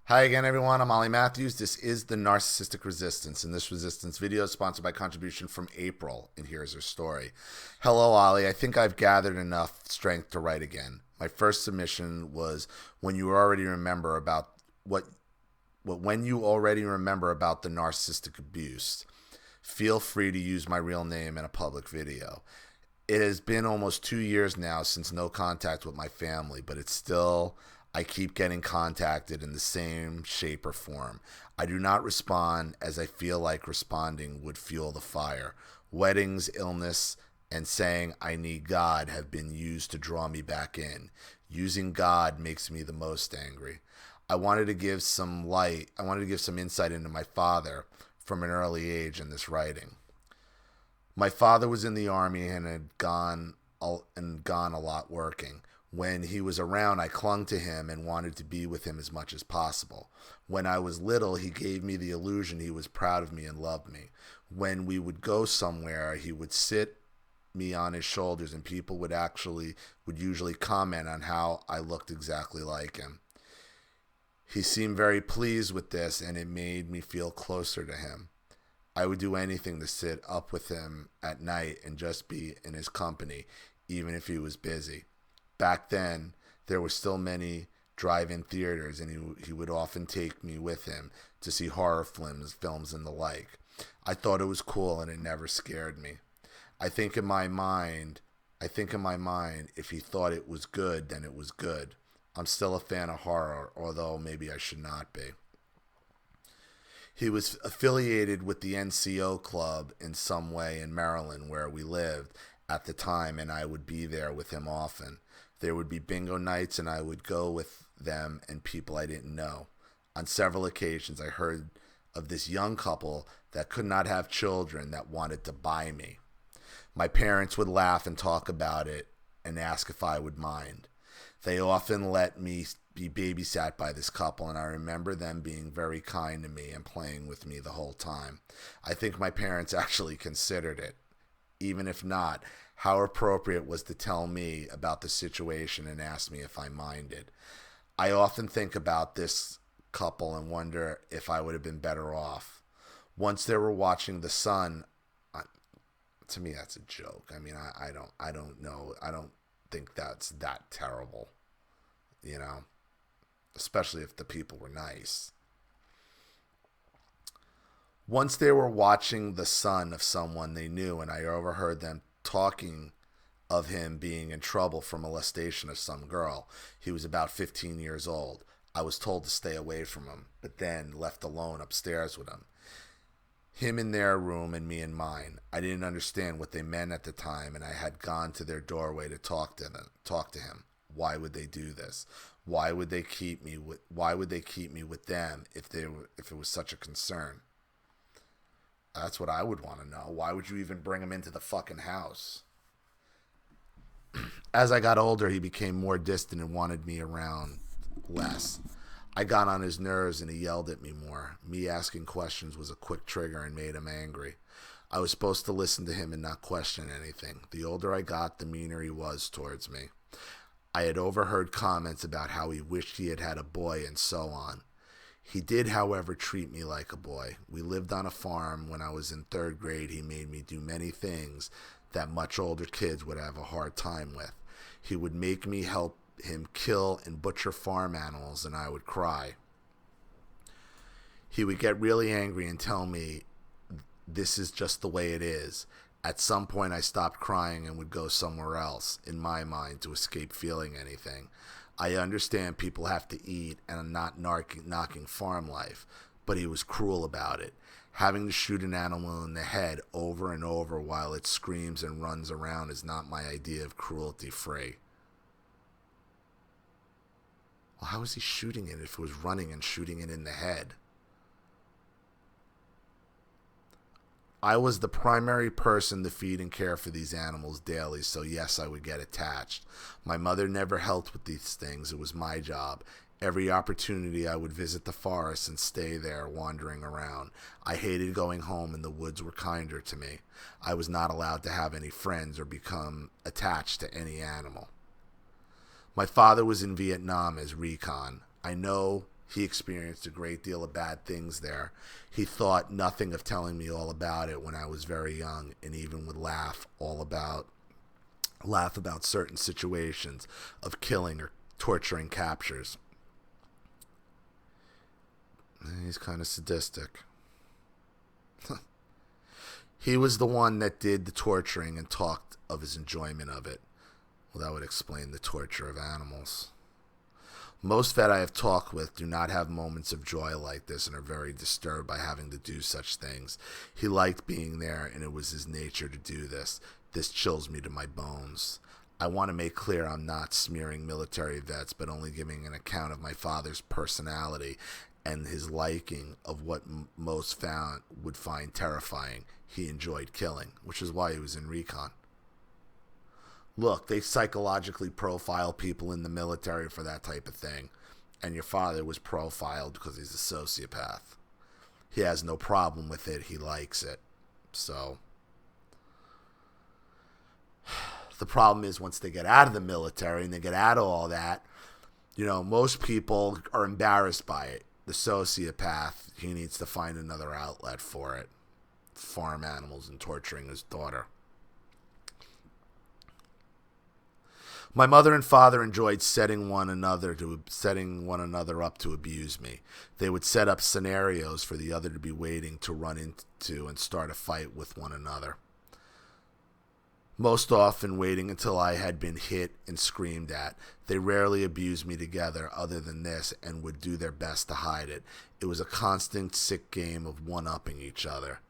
Hi again, everyone. I'm Ollie Matthews. This is the Narcissistic Resistance, and this resistance video is sponsored by contribution from April, and here's her story. Hello, Ollie. I think I've gathered enough strength to write again. My first submission was when you already remember about when you already remember about the narcissistic abuse. Feel free to use my real name in a public video. It has been almost 2 years now since no contact with my family, but it's still, I keep getting contacted in the same shape or form. I do not respond as I feel like responding would fuel the fire. Weddings, illness, and saying I need God have been used to draw me back in. Using God makes me the most angry. I wanted to give some insight into my father from an early age in this writing. My father was in the Army and had gone a lot working. When he was around, I clung to him and wanted to be with him as much as possible. When I was little, he gave me the illusion he was proud of me and loved me. When we would go somewhere, he would sit me on his shoulders and people would usually comment on how I looked exactly like him. He seemed very pleased with this and it made me feel closer to him. I would do anything to sit up with him at night and just be in his company, even if he was busy. Back then, there were still many drive-in theaters, and he would often take me with him to see horror films and the like. I thought it was cool, and it never scared me. I think in my mind, if he thought it was good, then it was good. I'm still a fan of horror, although maybe I should not be. He was affiliated with the NCO club in some way in Maryland, where we lived at the time, and I would be there with him often. There would be bingo nights, and I would go with them and people I didn't know. On several occasions, I heard of this young couple that could not have children that wanted to buy me. My parents would laugh and talk about it and ask if I would mind. They often let me be babysat by this couple, and I remember them being very kind to me and playing with me the whole time. I think my parents actually considered it. Even if not, how appropriate was to tell me about the situation and ask me if I minded. I often think about this couple and wonder if I would have been better off. Once they were watching The Sun, to me that's a joke. I mean, I don't know. I don't think that's that terrible, especially if the people were nice. Once they were watching the son of someone they knew, and I overheard them talking of him being in trouble for molestation of some girl. He was about 15 years old. I was told to stay away from him, but then left alone upstairs with him. Him in their room and me in mine. I didn't understand what they meant at the time, and I had gone to their doorway to talk to him. Why would they do this? Why would they keep me with them if it was such a concern? That's what I would want to know. Why would you even bring him into the fucking house? As I got older, he became more distant and wanted me around less. I got on his nerves and he yelled at me more. Me asking questions was a quick trigger and made him angry. I was supposed to listen to him and not question anything. The older I got, the meaner he was towards me. I had overheard comments about how he wished he had had a boy and so on. He did, however, treat me like a boy. We lived on a farm. When I was in 3rd grade, he made me do many things that much older kids would have a hard time with. He would make me help him kill and butcher farm animals, and I would cry. He would get really angry and tell me, this is just the way it is. At some point, I stopped crying and would go somewhere else, in my mind, to escape feeling anything. I understand people have to eat and I'm not knocking farm life, but he was cruel about it. Having to shoot an animal in the head over and over while it screams and runs around is not my idea of cruelty-free. Well, how was he shooting it if it was running and shooting it in the head? I was the primary person to feed and care for these animals daily, so yes, I would get attached. My mother never helped with these things. It was my job. Every opportunity I would visit the forest and stay there wandering around. I hated going home and the woods were kinder to me. I was not allowed to have any friends or become attached to any animal. My father was in Vietnam as recon. I know He experienced a great deal of bad things there. He thought nothing of telling me all about it when I was very young, and even would laugh about certain situations of killing or torturing captures. He's kind of sadistic. He was the one that did the torturing and talked of his enjoyment of it. Well, that would explain the torture of animals. Most vet I have talked with do not have moments of joy like this and are very disturbed by having to do such things. He liked being there, and it was his nature to do this. This chills me to my bones. I want to make clear I'm not smearing military vets, but only giving an account of my father's personality and his liking of what most would find terrifying. He enjoyed killing, which is why he was in recon. Look, they psychologically profile people in the military for that type of thing, and your father was profiled because he's a sociopath. He has no problem with it. He likes it. So the problem is once they get out of the military and they get out of all that, most people are embarrassed by it. The sociopath, he needs to find another outlet for it. Farm animals and torturing his daughter. My mother and father enjoyed setting one another up to abuse me. They would set up scenarios for the other to be waiting to run into and start a fight with one another. Most often waiting until I had been hit and screamed at. They rarely abused me together other than this and would do their best to hide it. It was a constant sick game of one-upping each other.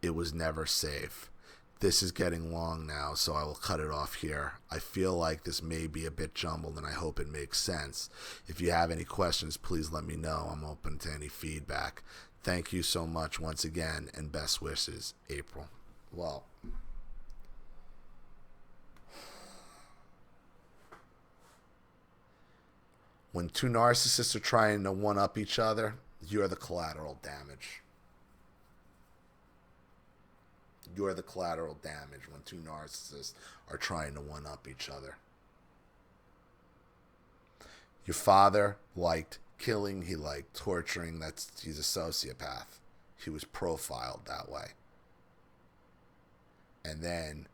It was never safe. This is getting long now, so I will cut it off here. I feel like this may be a bit jumbled, and I hope it makes sense. If you have any questions, please let me know. I'm open to any feedback. Thank you so much once again, and best wishes, April. Well, when two narcissists are trying to one-up each other, you're the collateral damage. You're the collateral damage when two narcissists are trying to one-up each other. Your father liked killing. He liked torturing. He's a sociopath. He was profiled that way. And then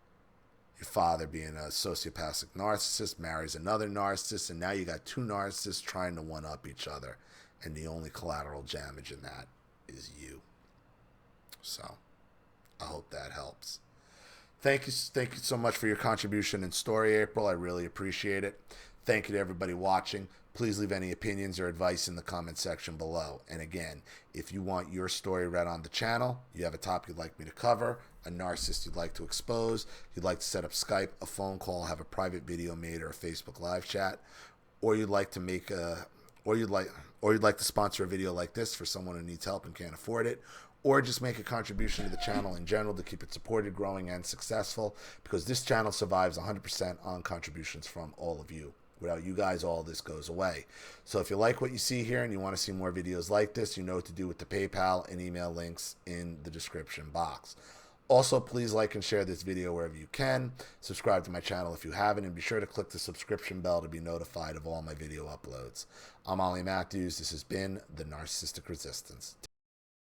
your father, being a sociopathic narcissist, marries another narcissist, and now you got two narcissists trying to one-up each other. And the only collateral damage in that is you. So I hope that helps. Thank you so much for your contribution and story, April. I really appreciate it. Thank you to everybody watching. Please leave any opinions or advice in the comment section below. And again, if you want your story read on the channel, you have a topic you'd like me to cover, a narcissist you'd like to expose, you'd like to set up Skype, a phone call, have a private video made, or a Facebook live chat, or you'd like to make or you'd like to sponsor a video like this for someone who needs help and can't afford it, or just make a contribution to the channel in general to keep it supported, growing, and successful, because this channel survives 100% on contributions from all of you. Without you guys, all this goes away. So if you like what you see here and you want to see more videos like this, you know what to do with the PayPal and email links in the description box. Also, please like and share this video wherever you can. Subscribe to my channel if you haven't, and be sure to click the subscription bell to be notified of all my video uploads. I'm Ollie Matthews. This has been The Narcissistic Resistance.